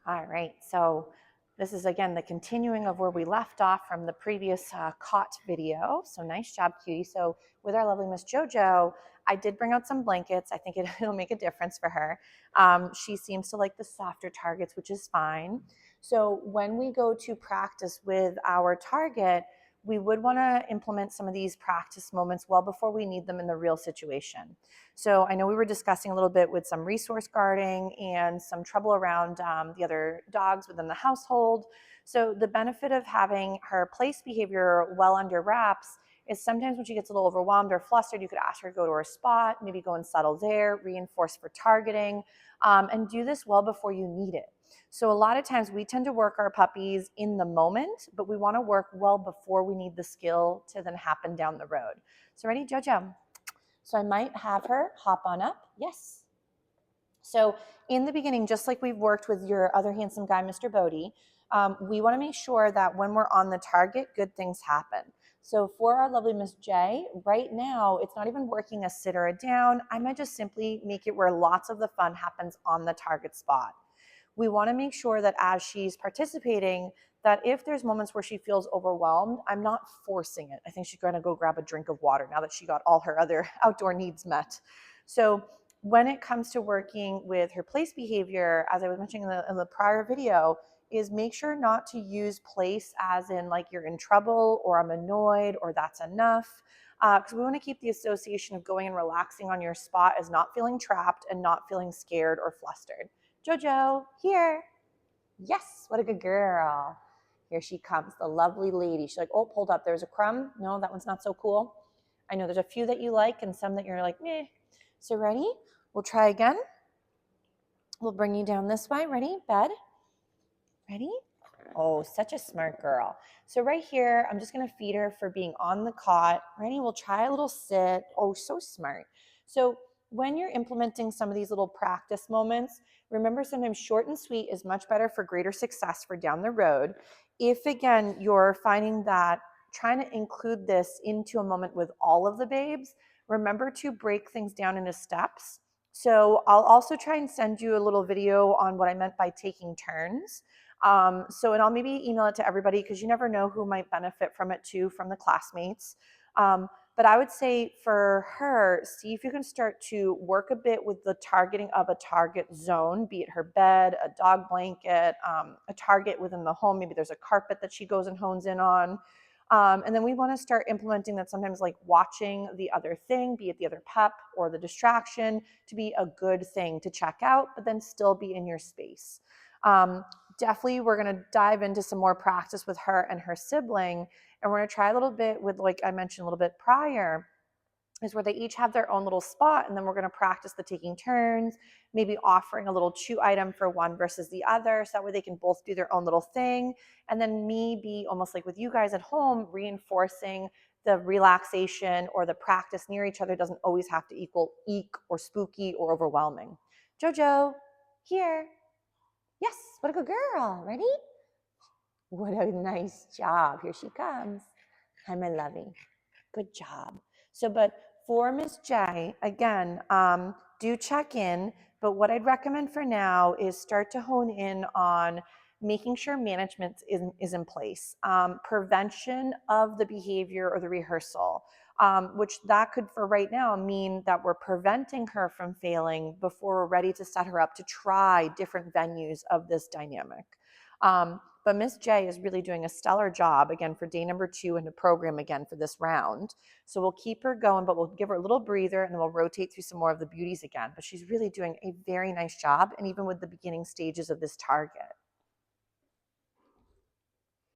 All right, so this is again the continuing of where we left off from the previous cot video. So nice job, cutie. So with our lovely Miss Jojo, I did bring out some blankets. I think it'll make a difference for her. She seems to like the softer targets, which is fine. So when we go to practice with our target, we would want to implement some of these practice moments well before we need them in the real situation. So I know we were discussing a little bit with some resource guarding and some trouble around the other dogs within the household. So the benefit of having her place behavior well under wraps is sometimes when she gets a little overwhelmed or flustered, you could ask her to go to her spot, maybe go and settle there, reinforce for targeting, and do this well before you need it. So a lot of times we tend to work our puppies in the moment, but we want to work well before we need the skill to then happen down the road. So ready, Jojo? So I might have her hop on up. Yes. So in the beginning, just like we've worked with your other handsome guy, Mr. Bodie, we want to make sure that when we're on the target, good things happen. So for our lovely Miss J, right now, it's not even working a sit or a down. I might just simply make it where lots of the fun happens on the target spot. We want to make sure that as she's participating, that if there's moments where she feels overwhelmed, I'm not forcing it. I think she's going to go grab a drink of water now that she got all her other outdoor needs met. So when it comes to working with her place behavior, as I was mentioning in the prior video, is make sure not to use place as in like you're in trouble or I'm annoyed or that's enough. Because we want to keep the association of going and relaxing on your spot as not feeling trapped and not feeling scared or flustered. Jojo, here. Yes, what a good girl. Here she comes, the lovely lady. She's like, oh, hold up, there's a crumb. No, that one's not so cool. I know there's a few that you like and some that you're like, meh. So ready? We'll try again. We'll bring you down this way. Ready? Bed. Ready? Oh, such a smart girl. So right here, I'm just going to feed her for being on the cot. Ready? We'll try a little sit. Oh, so smart. So when you're implementing some of these little practice moments, remember sometimes short and sweet is much better for greater success for down the road. If, again, you're finding that trying to include this into a moment with all of the babes, remember to break things down into steps. So I'll also try and send you a little video on what I meant by taking turns. And I'll maybe email it to everybody because you never know who might benefit from it too, from the classmates. But I would say for her, see if you can start to work a bit with the targeting of a target zone, be it her bed, a dog blanket, a target within the home. Maybe there's a carpet that she goes and hones in on. And then we want to start implementing that sometimes like watching the other thing, be it the other pep or the distraction, to be a good thing to check out, but then still be in your space. Definitely, we're going to dive into some more practice with her and her sibling. And we're going to try a little bit with, like I mentioned a little bit prior, is where they each have their own little spot. And then we're going to practice the taking turns, maybe offering a little chew item for one versus the other. So that way they can both do their own little thing. And then me be almost like with you guys at home, reinforcing the relaxation or the practice near each other doesn't always have to equal eek or spooky or overwhelming. Jojo, here. Yes, what a good girl. Ready? What a nice job. Here she comes. Hi, my lovey. Good job. So, but for Miss J, again, do check in. But what I'd recommend for now is start to hone in on making sure management is in place. Prevention of the behavior or the rehearsal, which that could for right now mean that we're preventing her from failing before we're ready to set her up to try different venues of this dynamic. But Miss J is really doing a stellar job, again, for day number 2 in the program again for this round. So we'll keep her going, but we'll give her a little breather and then we'll rotate through some more of the beauties again. But she's really doing a very nice job, and even with the beginning stages of this target.